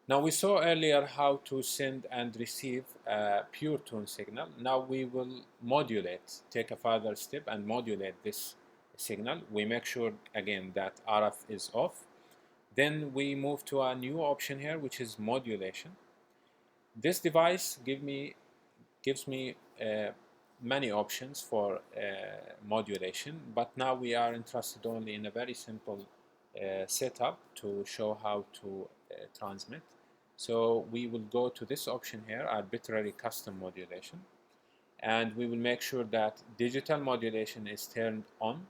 Now we saw earlier how to send and receive a pure tone signal. Now we will modulate, take a further step and modulate this signal. We make sure again that RF is off. Then we move to a new option here, which is modulation. This device gives me many options for modulation, but now we are interested only in a very simple setup to show how to transmit. So we will go to this option here, arbitrary custom modulation, and we will make sure that digital modulation is turned on,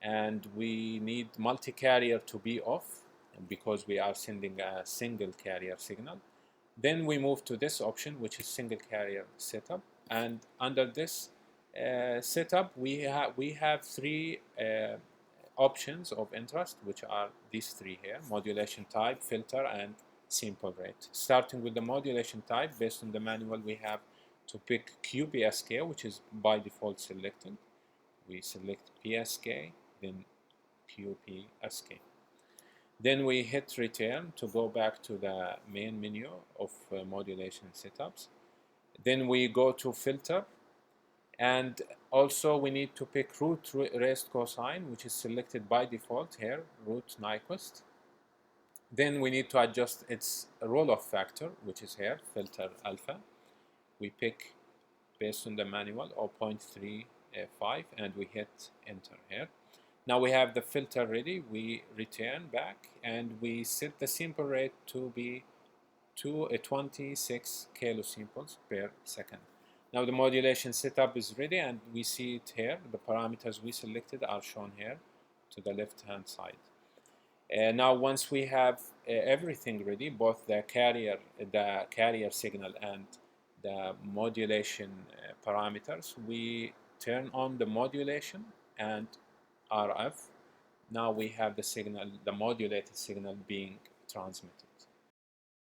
and we need multi-carrier to be off because we are sending a single carrier signal. Then we move to this option, which is single carrier setup, and under this setup we have three options of interest, which are these three here: modulation type, filter, and simple rate. Starting with the modulation type, based on the manual, we have to pick QPSK, which is by default selected. We select PSK, then QPSK. Then we hit return to go back to the main menu of modulation setups. Then we go to filter, and also we need to pick root raised cosine, which is selected by default here, root Nyquist. Then we need to adjust its roll-off factor, which is here, filter alpha. We pick based on the manual 0.35 and we hit enter here. Now we have the filter ready. We return back and we set the sample rate to be 26 kilosamples per second. Now the modulation setup is ready and we see it here. The parameters we selected are shown here to the left hand side. Now once we have everything ready, both the carrier signal and the modulation parameters, we turn on the modulation and RF. Now we have the signal, the modulated signal being transmitted.